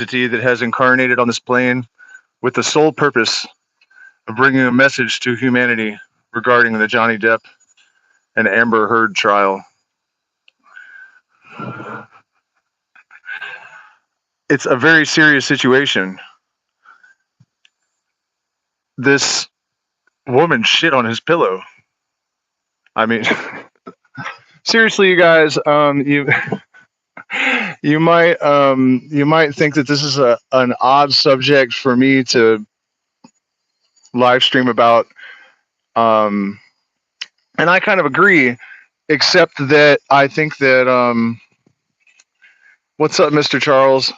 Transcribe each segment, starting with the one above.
entity that has incarnated on this plane with the sole purpose of bringing a message to humanity regarding the Johnny Depp and Amber Heard trial. It's a very serious situation. This woman shit on his pillow. I mean, seriously, you guys, you might think that this is an odd subject for me to live stream about, um, and I kind of agree, except that I think that what's up, Mr. Charles?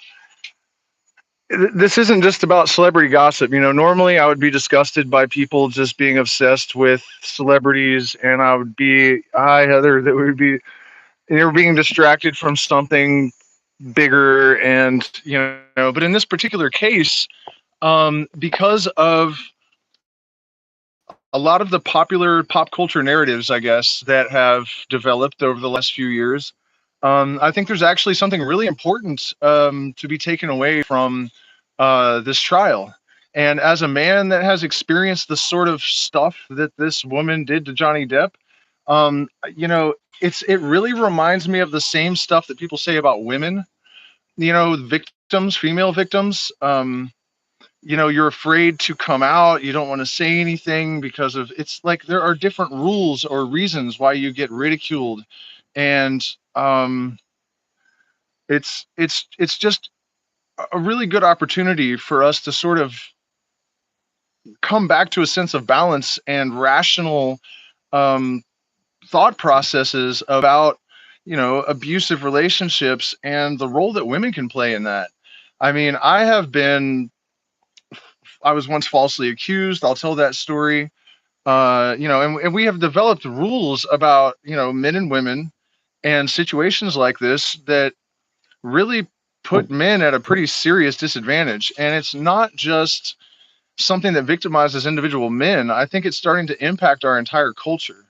This isn't just about celebrity gossip. Normally I would be disgusted by people just being obsessed with celebrities, and I would be, hi Heather, that would be, you're being distracted from something bigger, and but in this particular case, because of a lot of the popular pop culture narratives, I guess, that have developed over the last few years, I think there's actually something really important to be taken away from this trial. And as a man that has experienced the sort of stuff that this woman did to Johnny Depp, it really reminds me of the same stuff that people say about women. Victims, female victims. You're afraid to come out. You don't want to say anything because of, it's like there are different rules or reasons why you get ridiculed, and it's just a really good opportunity for us to sort of come back to a sense of balance and rational um, thought processes about abusive relationships and the role that women can play in that. I mean, I was once falsely accused. I'll tell that story. And we have developed rules about men and women and situations like this that really put men at a pretty serious disadvantage. And it's not just something that victimizes individual men. I think it's starting to impact our entire culture.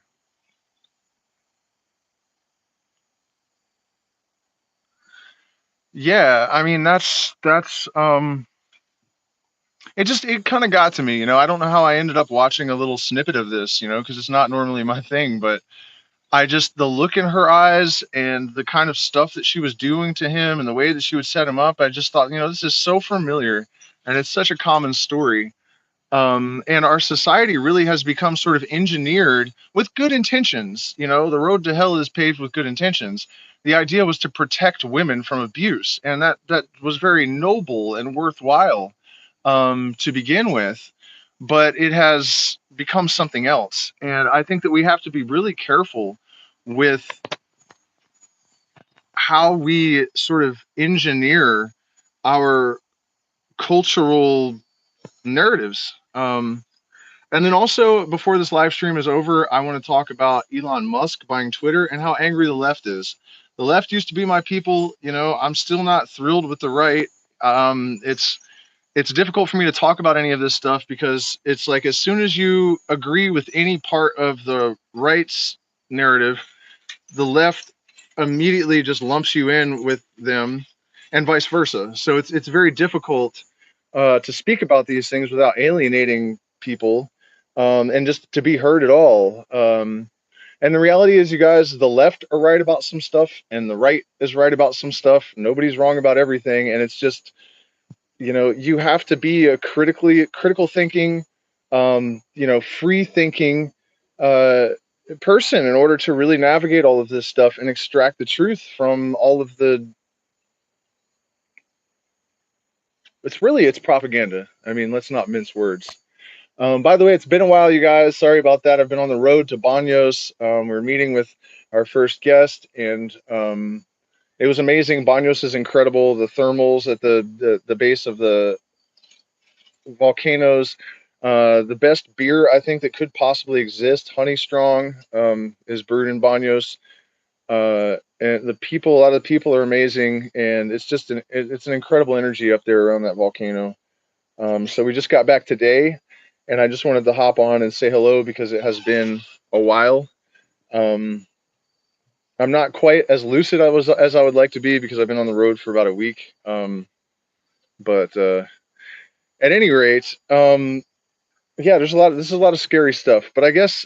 Yeah, I mean that's it kind of got to me. I don't know how I ended up watching a little snippet of this, because it's not normally my thing, but I just, the look in her eyes and the kind of stuff that she was doing to him and the way that she would set him up, I just thought, this is so familiar, and it's such a common story. And our society really has become sort of engineered with good intentions. The road to hell is paved with good intentions. The idea was to protect women from abuse, and that was very noble and worthwhile to begin with. But it has become something else, and I think that we have to be really careful with how we sort of engineer our cultural narratives. And then also, before this live stream is over, I want to talk about Elon Musk buying Twitter and how angry the left is. The left used to be my people. I'm still not thrilled with the right. It's difficult for me to talk about any of this stuff because it's like as soon as you agree with any part of the right's narrative, the left immediately just lumps you in with them, and vice versa. So it's very difficult to speak about these things without alienating people, and just to be heard at all. And the reality is, you guys, the left are right about some stuff, and the right is right about some stuff. Nobody's wrong about everything, and it's just you have to be a critical thinking, free thinking uh, person in order to really navigate all of this stuff and extract the truth from all of the. It's propaganda. I mean, let's not mince words. By the way, it's been a while, you guys. Sorry about that. I've been on the road to Banos. We're meeting with our first guest, and it was amazing. Banos is incredible. The thermals at the base of the volcanoes. The best beer I think that could possibly exist, Honey Strong, is brewed in Banos. And a lot of the people are amazing, and it's an incredible energy up there around that volcano. So we just got back today, and I just wanted to hop on and say hello because it has been a while. Um, I'm not quite as lucid as I would like to be because I've been on the road for about a week. But at any rate, yeah, there's a lot. This is a lot of scary stuff. But I guess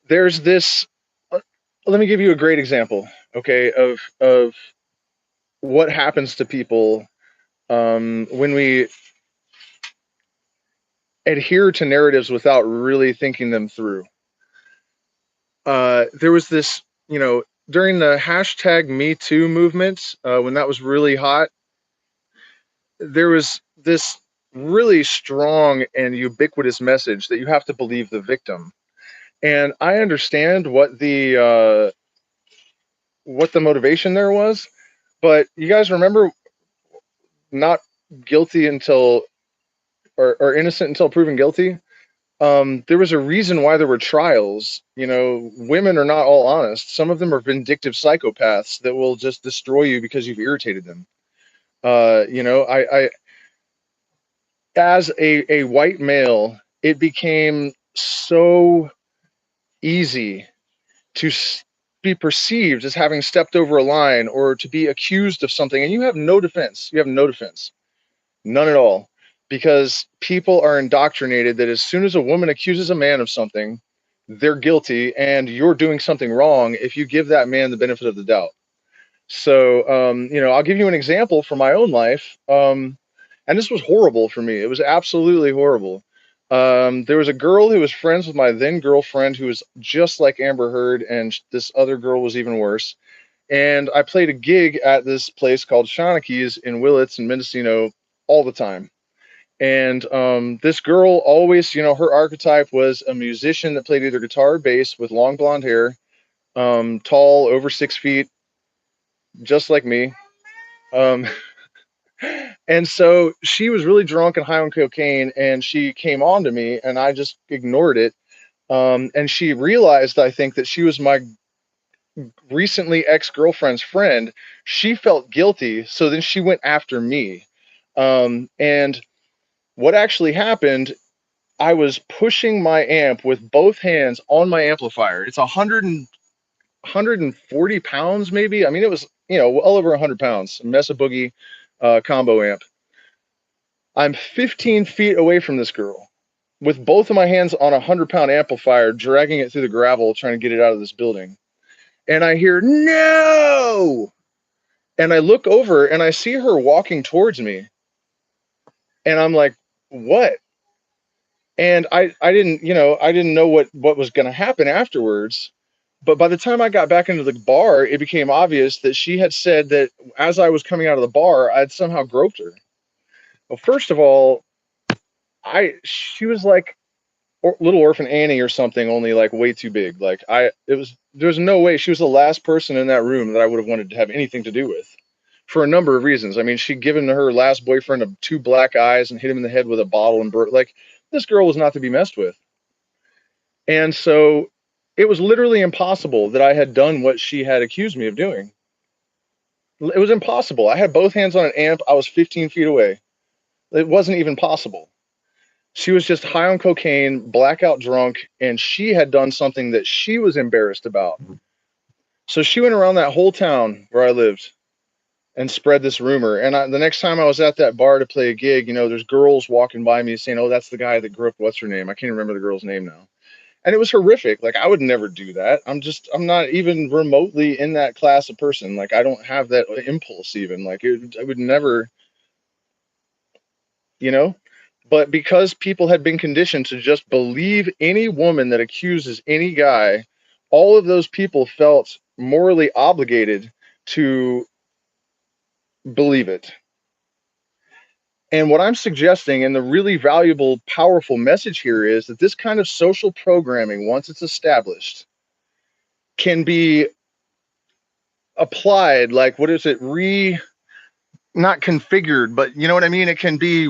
there's this. Let me give you a great example, okay, of what happens to people when we adhere to narratives without really thinking them through. There was this, during the hashtag Me Too movement, when that was really hot, there was this really strong and ubiquitous message that you have to believe the victim. And I understand what the motivation there was, but you guys remember not guilty until or innocent until proven guilty? There was a reason why there were trials. Women are not all honest. Some of them are vindictive psychopaths that will just destroy you because you've irritated them. I as a white male, it became so easy to be perceived as having stepped over a line or to be accused of something, and you have no defense. You have no defense. None at all. Because people are indoctrinated that as soon as a woman accuses a man of something, they're guilty and you're doing something wrong if you give that man the benefit of the doubt. So, I'll give you an example from my own life. And this was horrible for me. It was absolutely horrible. There was a girl who was friends with my then girlfriend who was just like Amber Heard, and this other girl was even worse. And I played a gig at this place called Shaughneke's in Willits and Mendocino all the time. And this girl always, her archetype was a musician that played either guitar or bass with long blonde hair, tall, over 6 feet, just like me. Um, and so she was really drunk and high on cocaine, and she came on to me, and I just ignored it. And she realized, I think, that she was my recently ex-girlfriend's friend. She felt guilty, so then she went after me. And what actually happened, I was pushing my amp with both hands on my amplifier. It's 140 pounds, maybe. I mean, it was, well over 100 pounds. Mesa Boogie combo amp. I'm 15 feet away from this girl with both of my hands on a 100-pound amplifier, dragging it through the gravel, trying to get it out of this building. And I hear, no! And I look over and I see her walking towards me. And I'm like, what? And I didn't, I didn't know what was going to happen afterwards. But by the time I got back into the bar, it became obvious that she had said that as I was coming out of the bar, I'd somehow groped her. Well, first of all, she was like Little Orphan Annie or something, only like way too big. Like there's no way. She was the last person in that room that I would have wanted to have anything to do with, for a number of reasons. I mean, she'd given her last boyfriend two black eyes and hit him in the head with a bottle and like, this girl was not to be messed with. And so it was literally impossible that I had done what she had accused me of doing. It was impossible. I had both hands on an amp. I was 15 feet away. It wasn't even possible. She was just high on cocaine, blackout drunk, and she had done something that she was embarrassed about. So she went around that whole town where I lived and spread this rumor. And the next time I was at that bar to play a gig, there's girls walking by me saying, "Oh, that's the guy that grew up. What's her name? I can't remember the girl's name now." And it was horrific. Like, I would never do that. I'm not even remotely in that class of person. Like, I don't have that impulse even. Like, I would never, you know? But because people had been conditioned to just believe any woman that accuses any guy, all of those people felt morally obligated to believe it. And what I'm suggesting, and the really valuable, powerful message here, is that this kind of social programming, once it's established, can be applied, like, what is it, not configured, but you know what I mean? It can be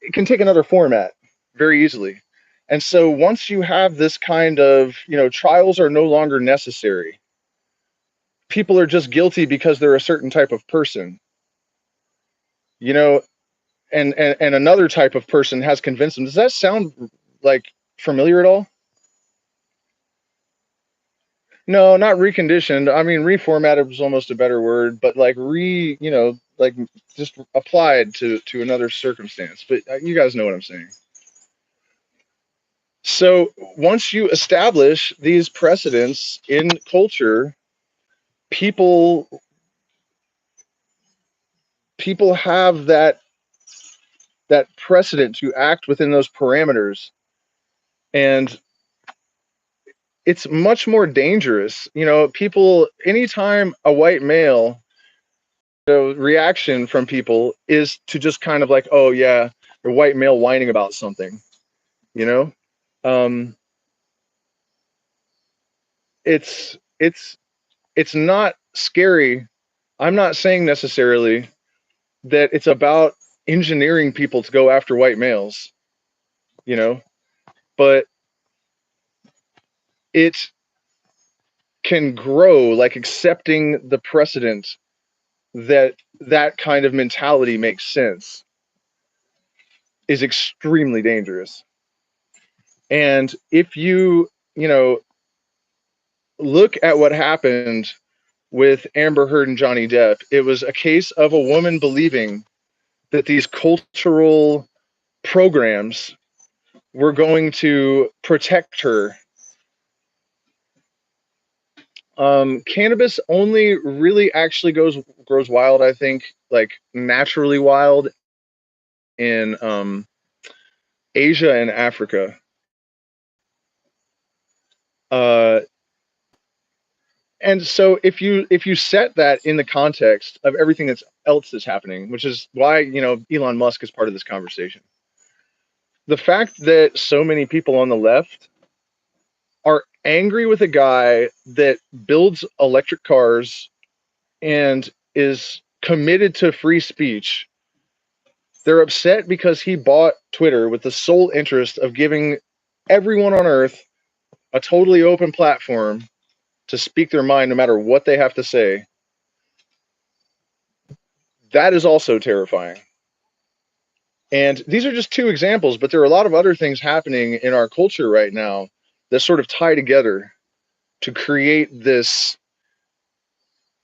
it can take another format very easily. And so once you have this kind of, trials are no longer necessary. People are just guilty because they're a certain type of person, and another type of person has convinced them. Does that sound like familiar at all? No, not reconditioned. I mean, reformatted was almost a better word, but like like just applied to another circumstance. But you guys know what I'm saying. So once you establish these precedents in culture, people people have that precedent to act within those parameters, and it's much more dangerous. People, anytime a white male, reaction from people is to just kind of like, oh yeah, a white male whining about something, you know. Um, it's it's not scary. I'm not saying necessarily that it's about engineering people to go after white males, you know, but it can grow, like accepting the precedent that that kind of mentality makes sense is extremely dangerous. And if you know, look at what happened with Amber Heard and Johnny Depp, it was a case of a woman believing that these cultural programs were going to protect her. Cannabis only really actually grows wild, I think, like naturally wild in Asia and Africa. Uh, and so if you set that in the context of everything that's happening, which is why Elon Musk is part of this conversation, the fact that so many people on the left are angry with a guy that builds electric cars and is committed to free speech. They're upset because he bought Twitter with the sole interest of giving everyone on earth a totally open platform to speak their mind no matter what they have to say. That is also terrifying. And these are just two examples, but there are a lot of other things happening in our culture right now that sort of tie together to create this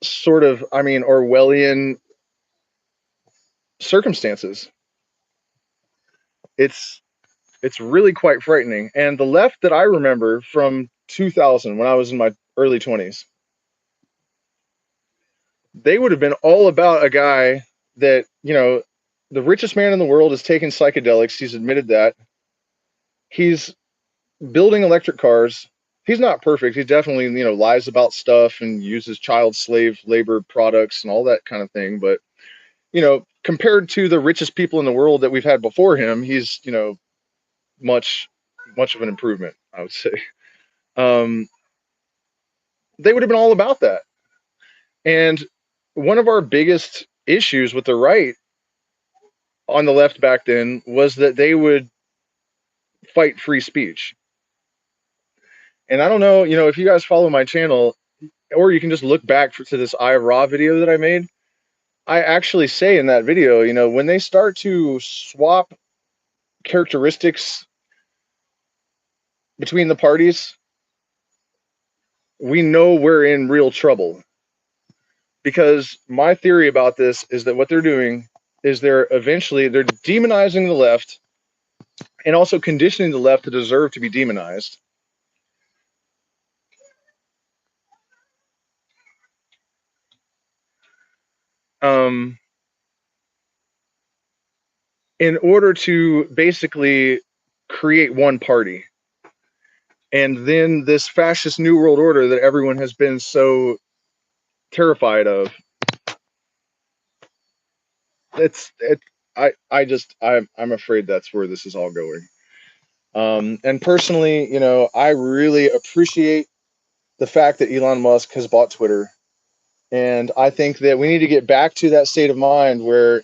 sort of, I mean, Orwellian circumstances. It's it's really quite frightening. And the left that I remember from 2000, when I was in my early 20s, they would have been all about a guy that, the richest man in the world is taking psychedelics. He's admitted that. He's building electric cars. He's not perfect. He definitely, lies about stuff and uses child slave labor products and all that kind of thing. But, compared to the richest people in the world that we've had before him, he's, much, much of an improvement, I would say. Um, they would have been all about that. And one of our biggest issues with the right on the left back then was that they would fight free speech. And I don't know, if you guys follow my channel, or you can just look back to this I Raw video that I made. I actually say in that video, when they start to swap characteristics between the parties, we know we're in real trouble. Because my theory about this is that what they're doing is they're demonizing the left and also conditioning the left to deserve to be demonized. Um, in order to basically create one party. And then this fascist new world order that everyone has been so terrified of. It's it. I'm afraid that's where this is all going. And personally, I really appreciate the fact that Elon Musk has bought Twitter, and I think that we need to get back to that state of mind where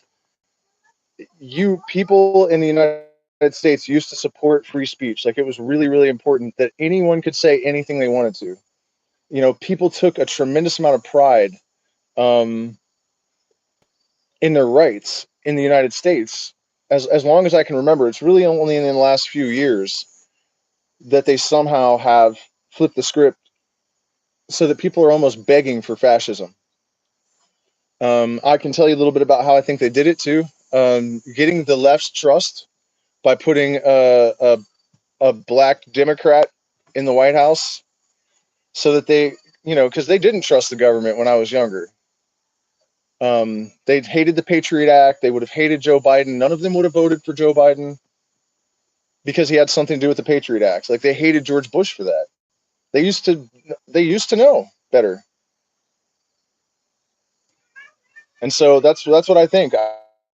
you people in the United States used to support free speech. Like, it was really, really important that anyone could say anything they wanted to. People took a tremendous amount of pride um, in their rights in the United States. As long as I can remember, it's really only in the last few years that they somehow have flipped the script so that people are almost begging for fascism. I can tell you a little bit about how I think they did it too. Getting the left's trust by putting a black Democrat in the White House so that they, because they didn't trust the government when I was younger. They hated the Patriot Act. They would have hated Joe Biden. None of them would have voted for Joe Biden because he had something to do with the Patriot Act. Like they hated George Bush for that. They used to know better. And so that's what I think.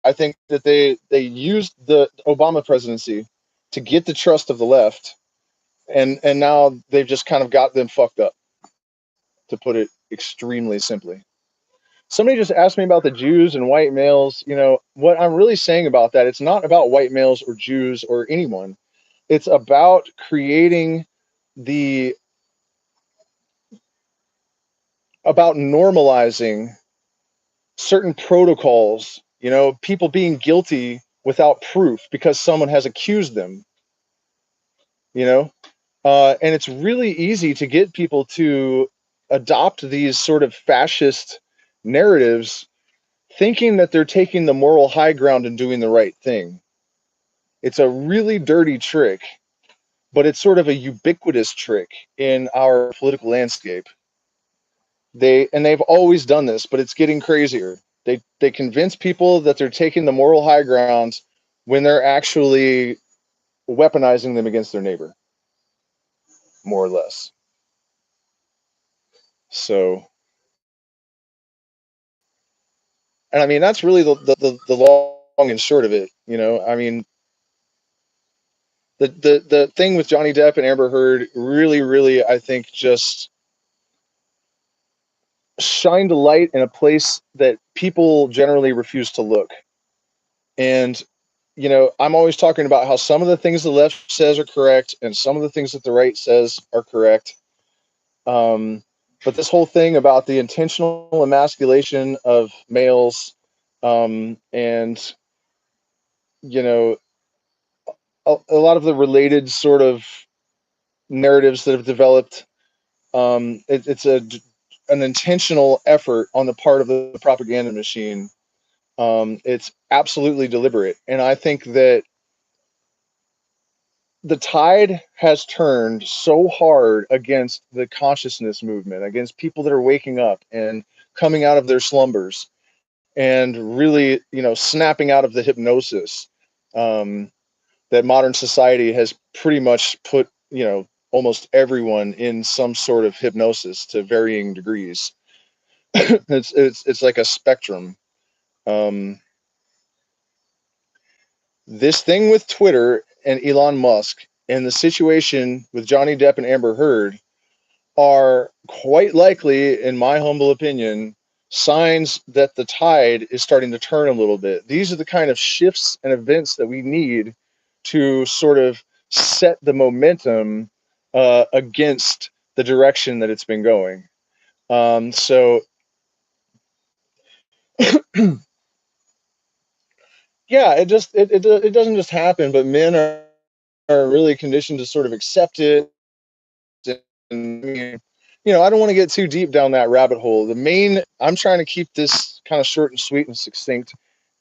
I think that they used the Obama presidency to get the trust of the left, and now they've just kind of got them fucked up, to put it extremely simply. Somebody just asked me about the Jews and white males. What I'm really saying about that, it's not about white males or Jews or anyone. It's about creating the about normalizing certain protocols, people being guilty without proof because someone has accused them, you know? And it's really easy to get people to adopt these sort of fascist narratives, thinking that they're taking the moral high ground and doing the right thing. It's a really dirty trick, but it's sort of a ubiquitous trick in our political landscape. They've always done this, but it's getting crazier. They convince people that they're taking the moral high ground when they're actually weaponizing them against their neighbor, more or less. So, and I mean that's really the long and short of it. I mean the thing with Johnny Depp and Amber Heard really, really, I think, just shined a light in a place that people generally refuse to look. And I'm always talking about how some of the things the left says are correct and some of the things that the right says are correct. But this whole thing about the intentional emasculation of males, and a lot of the related sort of narratives that have developed, it's an intentional effort on the part of the propaganda machine. It's absolutely deliberate, and I think that the tide has turned so hard against the consciousness movement, against people that are waking up and coming out of their slumbers and really, snapping out of the hypnosis, that modern society has pretty much put, almost everyone in some sort of hypnosis to varying degrees. It's like a spectrum. Um, this thing with Twitter and Elon Musk and the situation with Johnny Depp and Amber Heard are quite likely, in my humble opinion, signs that the tide is starting to turn a little bit. These are the kind of shifts and events that we need to sort of set the momentum against the direction that it's been going. So, yeah, it doesn't just happen, but men are really conditioned to sort of accept it. And I don't want to get too deep down that rabbit hole. I'm trying to keep this kind of short and sweet and succinct.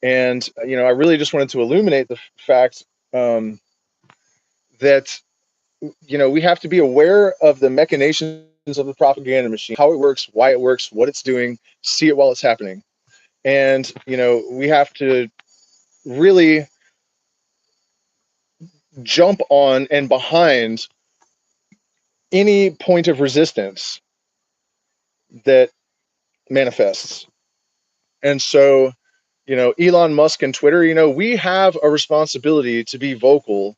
And, I really just wanted to illuminate the fact that, we have to be aware of the machinations of the propaganda machine, how it works, why it works, what it's doing, see it while it's happening. And, we have to really jump on and behind any point of resistance that manifests. And so, Elon Musk and Twitter, we have a responsibility to be vocal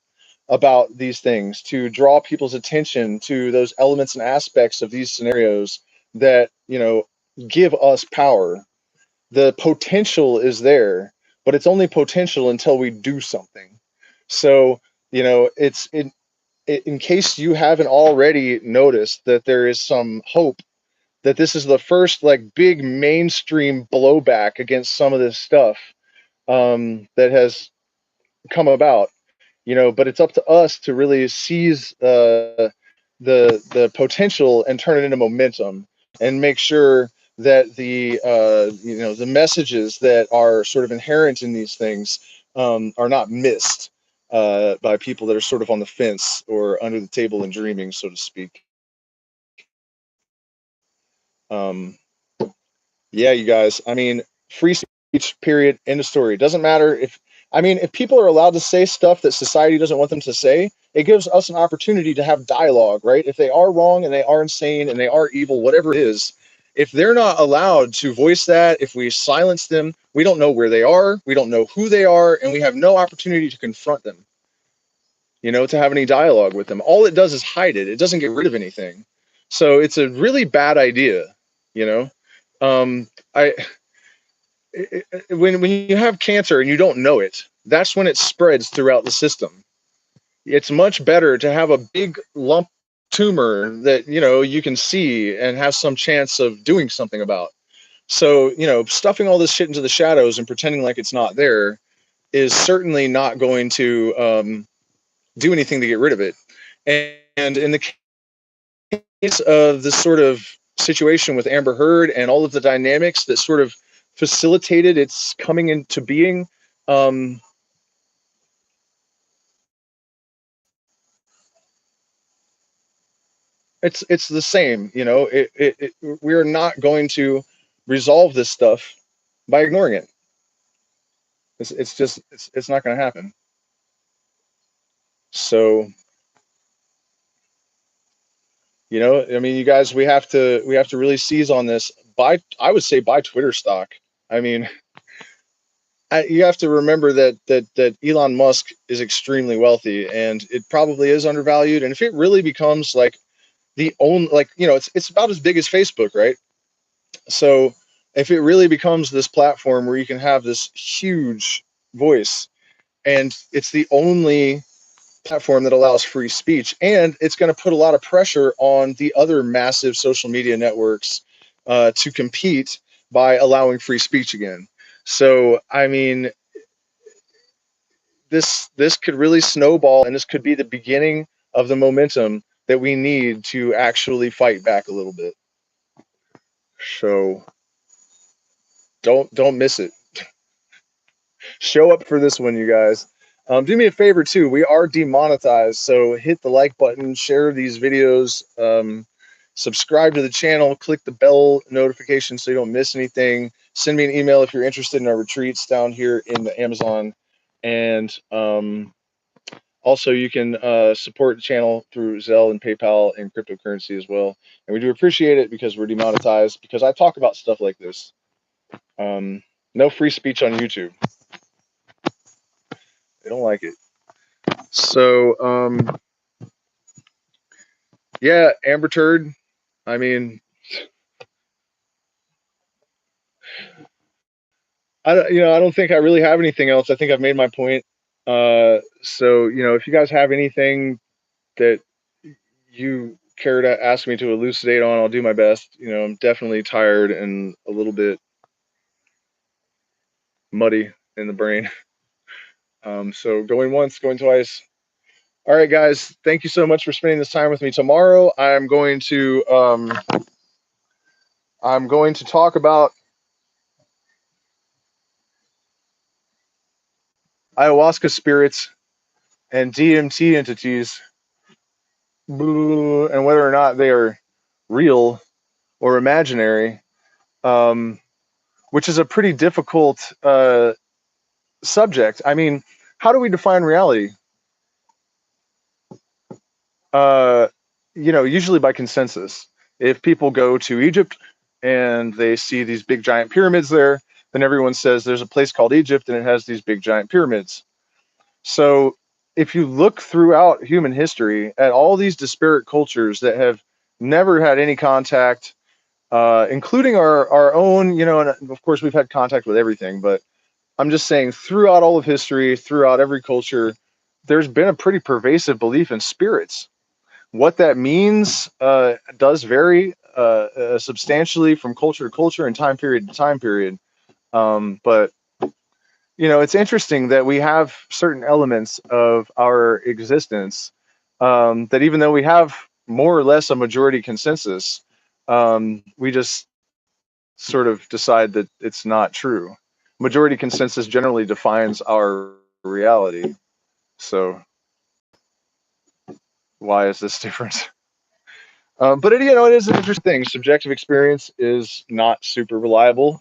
about these things, to draw people's attention to those elements and aspects of these scenarios that, give us power. The potential is there, but it's only potential until we do something. So, it's in case you haven't already noticed that there is some hope that this is the first like big mainstream blowback against some of this stuff, that has come about, but it's up to us to really seize the potential and turn it into momentum, and make sure that the the messages that are sort of inherent in these things are not missed by people that are sort of on the fence or under the table and dreaming, so to speak. Um, yeah, you guys. I mean, free speech. Period. End of story. Doesn't matter if if people are allowed to say stuff that society doesn't want them to say, it gives us an opportunity to have dialogue, right? If they are wrong and they are insane and they are evil, whatever it is, if they're not allowed to voice that, if we silence them, we don't know where they are, we don't know who they are, and we have no opportunity to confront them, to have any dialogue with them. All it does is hide it. It doesn't get rid of anything. So it's a really bad idea, you know. I when you have cancer and you don't know it, that's when it spreads throughout the system. It's much better to have a big lump tumor that you can see and have some chance of doing something about. So stuffing all this shit into the shadows and pretending like it's not there is certainly not going to do anything to get rid of it. And in the case of this sort of situation with Amber Heard and all of the dynamics that sort of facilitated its coming into being, um, it's the same. We're not going to resolve this stuff by ignoring it. It's just it's not going to happen. So you guys, we have to really seize on this. I would say buy Twitter stock. I mean, you have to remember that Elon Musk is extremely wealthy, and it probably is undervalued. And if it really becomes like the only, like it's about as big as Facebook, right? So if it really becomes this platform where you can have this huge voice, and it's the only platform that allows free speech, and it's going to put a lot of pressure on the other massive social media networks to compete by allowing free speech again. So I mean, this could really snowball, and this could be the beginning of the momentum that we need to actually fight back a little bit. So don't miss it. Show up for this one, you guys. Do me a favor too. We are demonetized, so hit the like button, share these videos, subscribe to the channel, click the bell notification so you don't miss anything. Send me an email if you're interested in our retreats down here in the Amazon, and also you can support the channel through Zelle and PayPal and cryptocurrency as well. And we do appreciate it because we're demonetized, because I talk about stuff like this. No free speech on YouTube. They don't like it. So, yeah, Amber Turd. I mean, I don't think I really have anything else. I think I've made my point. So, if you guys have anything that you care to ask me to elucidate on, I'll do my best. I'm definitely tired and a little bit muddy in the brain. So going once, going twice. All right, guys. Thank you so much for spending this time with me. Tomorrow, I'm going to talk about ayahuasca spirits and DMT entities, and whether or not they are real or imaginary, um, which is a pretty difficult subject. I mean, how do we define reality? Uh, usually by consensus. If people go to Egypt and they see these big giant pyramids there, then everyone says there's a place called Egypt and it has these big giant pyramids. So if you look throughout human history at all these disparate cultures that have never had any contact, including our own, and of course we've had contact with everything, but I'm just saying throughout all of history, throughout every culture, there's been a pretty pervasive belief in spirits. What that means does vary substantially from culture to culture and time period to time period. But it's interesting that we have certain elements of our existence that, even though we have more or less a majority consensus. We just sort of decide that it's not true. Majority consensus generally defines our reality. So why is this different? But it, it is an interesting thing. Subjective experience is not super reliable.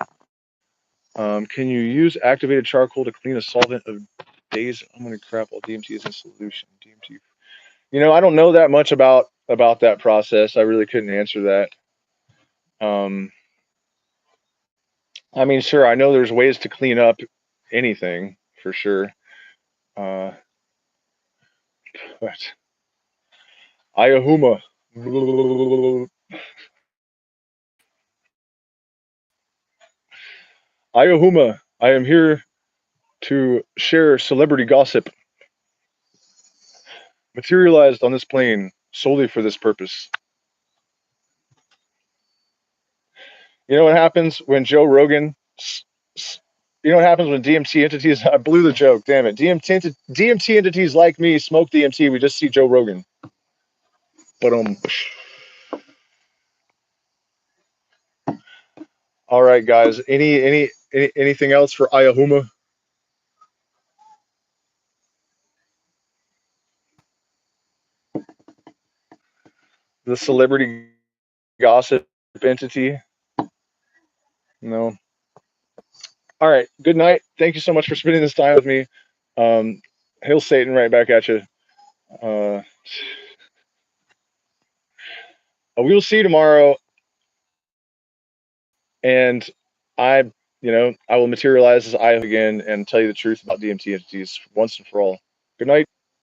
Can you use activated charcoal to clean a solvent of days? I'm gonna crap while DMT is in solution. DMT. I don't know that much about that process. I really couldn't answer that. Um, I mean, sure, I know there's ways to clean up anything for sure. Uh, but Ayahuma. Ayahuma. I am here to share celebrity gossip materialized on this plane solely for this purpose. You know what happens when Joe Rogan? You know what happens when DMT entities? I blew the joke. Damn it. DMT entities like me smoke DMT. We just see Joe Rogan. But all right, guys. Anything else for Ayahuma? The celebrity gossip entity? No. All right. Good night. Thank you so much for spending this time with me. Hail Satan right back at you. Uh, we'll see you tomorrow. And I will materialize as I again and tell you the truth about DMT entities once and for all. Good night.